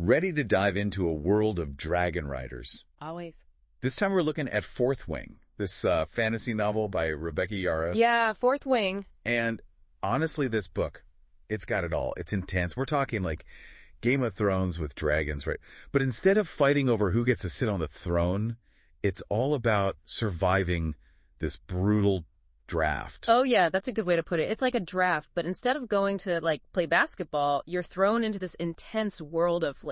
Ready to dive into a world of dragon riders. Always. This time we're looking at Fourth Wing, this fantasy novel by Rebecca Yarros. Yeah, Fourth Wing. And honestly, this book, it's got it all. It's intense. We're talking like Game of Thrones with dragons, right? But instead of fighting over who gets to sit on the throne, it's all about surviving this brutal draft. Oh, yeah, that's a good way to put it. It's like a draft, but instead of going to, play basketball, you're thrown into this intense world of,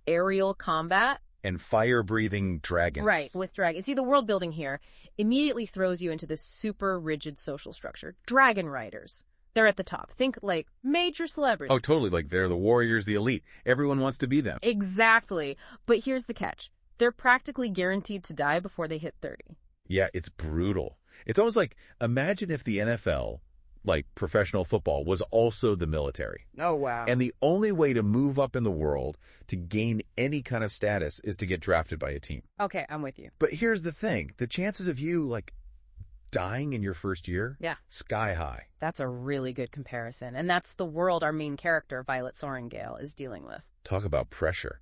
aerial combat. And fire-breathing dragons. Right, with dragons. See, the world building here immediately throws you into this super rigid social structure. Dragon riders. They're at the top. Think, major celebrities. Oh, totally. They're the warriors, the elite. Everyone wants to be them. Exactly. But here's the catch. They're practically guaranteed to die before they hit 30. Yeah, it's brutal. It's almost like, imagine if the NFL, like professional football, was also the military. Oh, wow. And the only way to move up in the world, to gain any kind of status, is to get drafted by a team. Okay, I'm with you. But here's the thing. The chances of you, dying in your first year? Yeah. Sky high. That's a really good comparison. And that's the world our main character, Violet Sorrengail, is dealing with. Talk about pressure.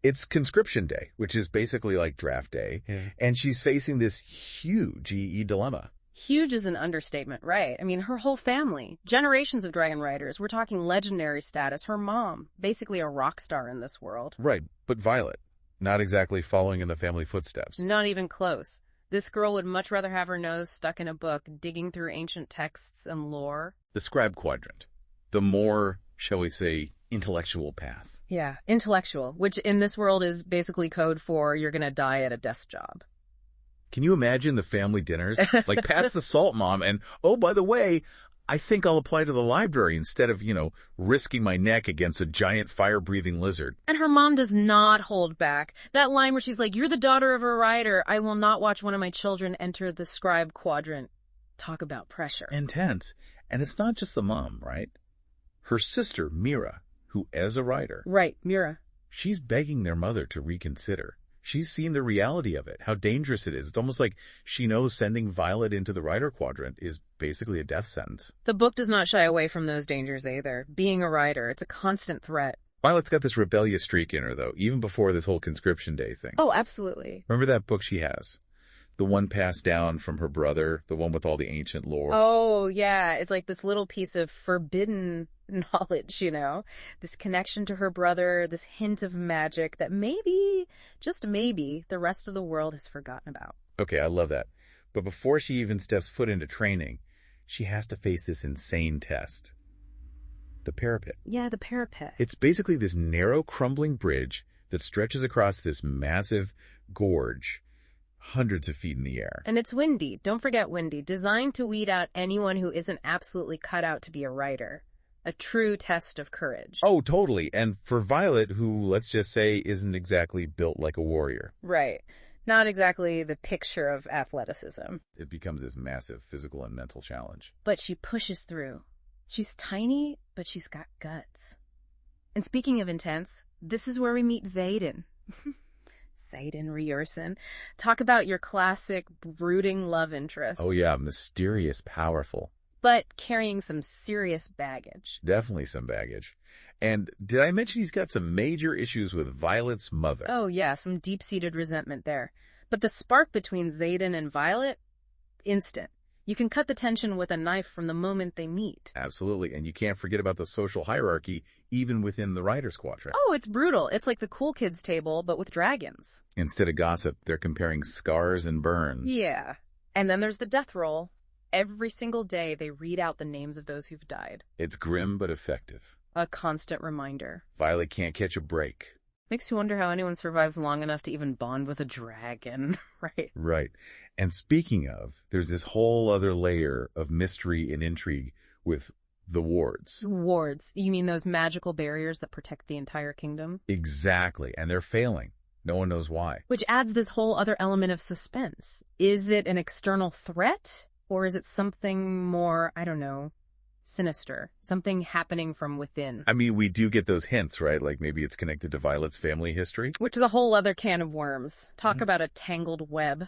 It's conscription day, which is basically like draft day, and she's facing this huge dilemma. Huge is an understatement, right? I mean, her whole family, generations of dragon riders, we're talking legendary status. Her mom, basically a rock star in this world. Right, but Violet, not exactly following in the family footsteps. Not even close. This girl would much rather have her nose stuck in a book, digging through ancient texts and lore. The scribe quadrant, the more, shall we say, intellectual path. Yeah, intellectual, which in this world is basically code for you're going to die at a desk job. Can you imagine the family dinners? Pass the salt, Mom, and, oh, by the way, I think I'll apply to the library instead of, risking my neck against a giant fire-breathing lizard. And her mom does not hold back. That line where she's like, you're the daughter of a writer. I will not watch one of my children enter the scribe quadrant. Talk about pressure. Intense. And it's not just the mom, right? Her sister, Mira, who is a writer. Right, Mira. She's begging their mother to reconsider. She's seen the reality of it, how dangerous it is. It's almost like she knows sending Violet into the writer quadrant is basically a death sentence. The book does not shy away from those dangers either. Being a writer, it's a constant threat. Violet's got this rebellious streak in her, though, even before this whole conscription day thing. Oh, absolutely. Remember that book she has? The one passed down from her brother, the one with all the ancient lore. Oh, yeah. It's like this little piece of forbidden knowledge, this connection to her brother, this hint of magic that maybe, just maybe, the rest of the world has forgotten about. Okay, I love that. But before she even steps foot into training, she has to face this insane test. The parapet. Yeah, the parapet. It's basically this narrow, crumbling bridge that stretches across this massive gorge, hundreds of feet in the air. And it's windy. Don't forget windy. Designed to weed out anyone who isn't absolutely cut out to be a writer. A true test of courage. Oh, totally. And for Violet, who, let's just say, isn't exactly built like a warrior. Right. Not exactly the picture of athleticism. It becomes this massive physical and mental challenge. But she pushes through. She's tiny, but she's got guts. And speaking of intense, this is where we meet Xaden. Xaden Ryerson. Talk about your classic brooding love interest. Oh yeah, mysterious, powerful. But carrying some serious baggage. Definitely some baggage. And did I mention he's got some major issues with Violet's mother? Oh yeah, some deep-seated resentment there. But the spark between Xaden and Violet? Instant. You can cut the tension with a knife from the moment they meet. Absolutely. And you can't forget about the social hierarchy, even within the writer's quadrant. Oh, it's brutal. It's like the cool kids table, but with dragons. Instead of gossip, they're comparing scars and burns. Yeah. And then there's the death roll. Every single day, they read out the names of those who've died. It's grim but effective. A constant reminder. Violet can't catch a break. Makes you wonder how anyone survives long enough to even bond with a dragon, right? Right. And speaking of, there's this whole other layer of mystery and intrigue with the wards. Wards? You mean those magical barriers that protect the entire kingdom? Exactly. And they're failing. No one knows why. Which adds this whole other element of suspense. Is it an external threat? Or is it something more, I don't know, sinister? Something happening from within? I mean, we do get those hints, right? Like maybe it's connected to Violet's family history. Which is a whole other can of worms. Talk about a tangled web.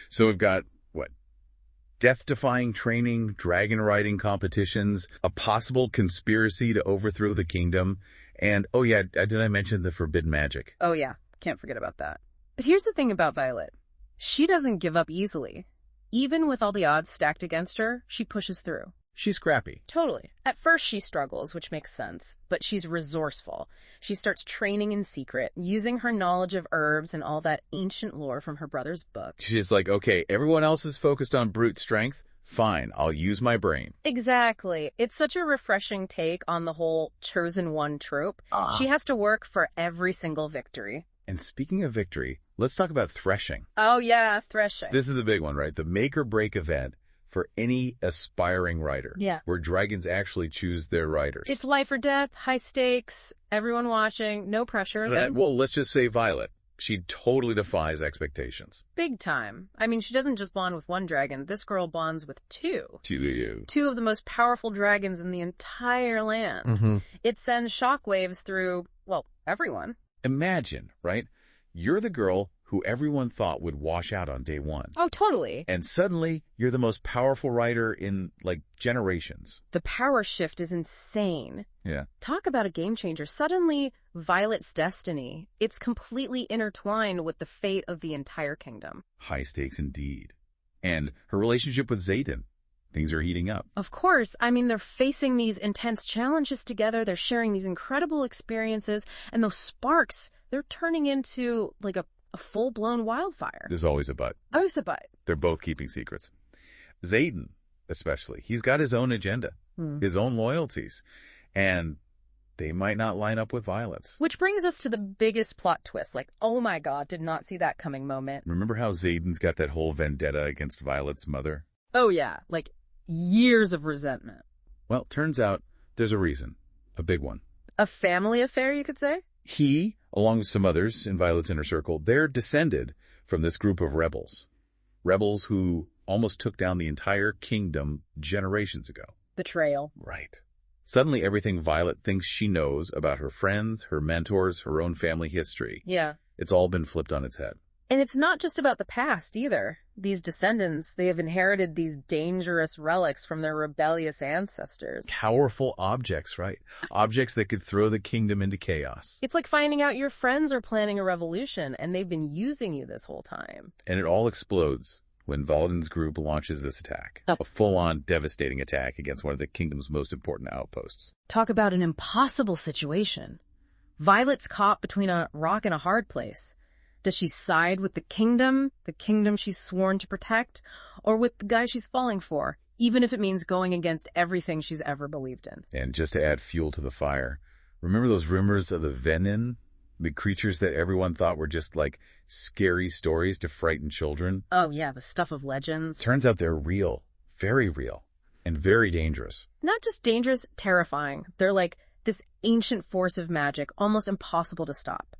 So we've got, what? Death-defying training, dragon riding competitions, a possible conspiracy to overthrow the kingdom, And, oh yeah, did I mention the forbidden magic? Oh yeah, can't forget about that. But here's the thing about Violet. She doesn't give up easily. Even with all the odds stacked against her, she pushes through. She's scrappy. Totally. At first she struggles, which makes sense, but she's resourceful. She starts training in secret, using her knowledge of herbs and all that ancient lore from her brother's book. She's like, okay, everyone else is focused on brute strength. Fine, I'll use my brain. Exactly. It's such a refreshing take on the whole chosen one trope. She has to work for every single victory. And speaking of victory, let's talk about threshing. Oh yeah, threshing. This is the big one, right? The make or break event for any aspiring writer. Yeah. Where dragons actually choose their writers. It's life or death, high stakes, everyone watching, no pressure. Well, let's just say Violet. She totally defies expectations. Big time. I mean, she doesn't just bond with one dragon. This girl bonds with two. Two of the most powerful dragons in the entire land. It sends shockwaves through, well, everyone. Imagine, right? You're the girl who everyone thought would wash out on day one. Oh, totally. And suddenly, you're the most powerful writer in, like, generations. The power shift is insane. Yeah. Talk about a game changer. Suddenly, Violet's destiny, it's completely intertwined with the fate of the entire kingdom. High stakes indeed. And her relationship with Xaden. Things are heating up. Of course. I mean, they're facing these intense challenges together. They're sharing these incredible experiences. And those sparks, they're turning into, like, a full-blown wildfire. There's always a but. Always a but. They're both keeping secrets. Xaden, especially, he's got his own agenda, his own loyalties, and they might not line up with Violet's. Which brings us to the biggest plot twist. Like, oh my god, did not see that coming moment. Remember how Xaden's got that whole vendetta against Violet's mother? Oh yeah, like years of resentment. Well, turns out there's a reason. A big one. A family affair, you could say? He, along with some others in Violet's inner circle, they're descended from this group of rebels. Rebels who almost took down the entire kingdom generations ago. Betrayal. Right. Suddenly everything Violet thinks she knows about her friends, her mentors, her own family history. Yeah. It's all been flipped on its head. And it's not just about the past, either. These descendants, they have inherited these dangerous relics from their rebellious ancestors. Powerful objects, right? Objects that could throw the kingdom into chaos. It's like finding out your friends are planning a revolution, and they've been using you this whole time. And it all explodes when Valden's group launches this attack. A full-on devastating attack against one of the kingdom's most important outposts. Talk about an impossible situation. Violet's caught between a rock and a hard place. Does she side with the kingdom she's sworn to protect, or with the guy she's falling for, even if it means going against everything she's ever believed in? And just to add fuel to the fire, remember those rumors of the Venin? The creatures that everyone thought were just like scary stories to frighten children? Oh yeah, the stuff of legends. Turns out they're real, and very dangerous. Not just dangerous, terrifying. They're like this ancient force of magic, almost impossible to stop.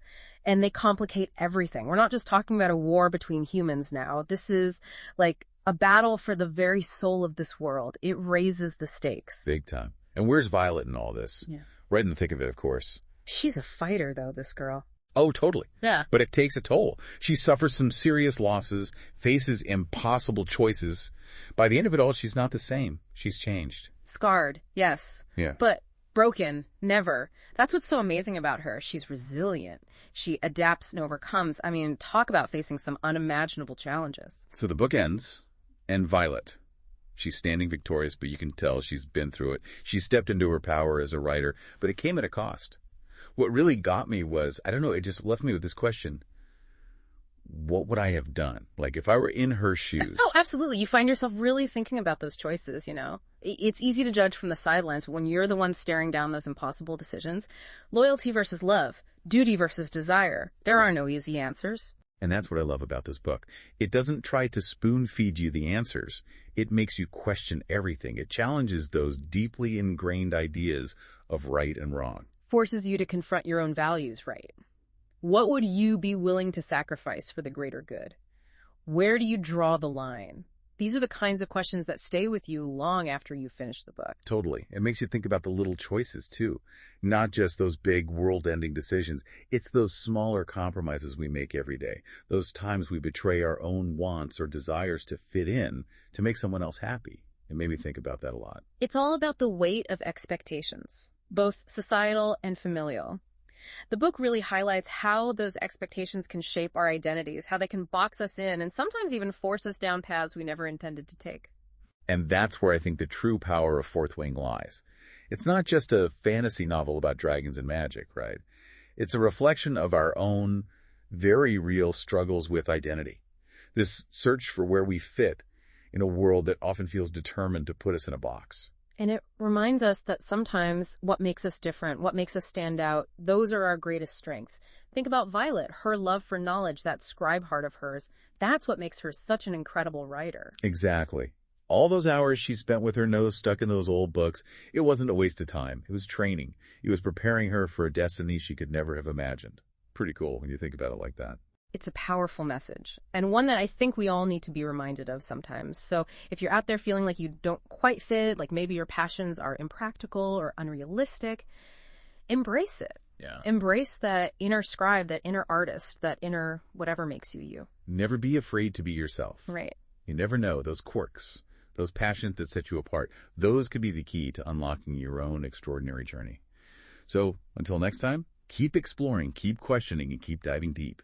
And they complicate everything. We're not just talking about a war between humans now. This is like a battle for the very soul of this world. It raises the stakes. Big time. And where's Violet in all this? Yeah. Right in the thick of it, of course. She's a fighter, though, this girl. Oh, totally. Yeah. But it takes a toll. She suffers some serious losses, faces impossible choices. By the end of it all, she's not the same. She's changed. Scarred, yes. Yeah. But broken, never. That's what's so amazing about her. She's resilient. She adapts and overcomes. I mean, talk about facing some unimaginable challenges. So the book ends, and Violet. She's standing victorious, but you can tell she's been through it. She stepped into her power as a writer, but it came at a cost. What really got me was, I don't know, it just left me with this question. What would I have done? Like, if I were in her shoes. Oh, absolutely. You find yourself really thinking about those choices, you know. It's easy to judge from the sidelines, but when you're the one staring down those impossible decisions, loyalty versus love, duty versus desire, there are no easy answers. And that's what I love about this book. It doesn't try to spoon-feed you the answers. It makes you question everything. It challenges those deeply ingrained ideas of right and wrong. Forces you to confront your own values, right? What would you be willing to sacrifice for the greater good? Where do you draw the line? These are the kinds of questions that stay with you long after you finish the book. Totally. It makes you think about the little choices, too. Not just those big world-ending decisions. It's those smaller compromises we make every day. Those times we betray our own wants or desires to fit in, to make someone else happy. It made me think about that a lot. It's all about the weight of expectations. both societal and familial. The book really highlights how those expectations can shape our identities, how they can box us in, and sometimes even force us down paths we never intended to take. And that's where I think the true power of Fourth Wing lies. It's not just a fantasy novel about dragons and magic, right? It's a reflection of our own very real struggles with identity. This search for where we fit in a world that often feels determined to put us in a box. And it reminds us that sometimes what makes us different, what makes us stand out, those are our greatest strengths. Think about Violet, her love for knowledge, that scribe heart of hers. That's what makes her such an incredible writer. Exactly. All those hours she spent with her nose stuck in those old books, it wasn't a waste of time. It was training. It was preparing her for a destiny she could never have imagined. Pretty cool when you think about it like that. It's a powerful message, and one that I think we all need to be reminded of sometimes. So if you're out there feeling like you don't quite fit, like maybe your passions are impractical or unrealistic, embrace it. Yeah. Embrace that inner scribe, that inner artist, that inner whatever makes you you. Never be afraid to be yourself. Right. You never know, those quirks, those passions that set you apart, those could be the key to unlocking your own extraordinary journey. So until next time, keep exploring, keep questioning, and keep diving deep.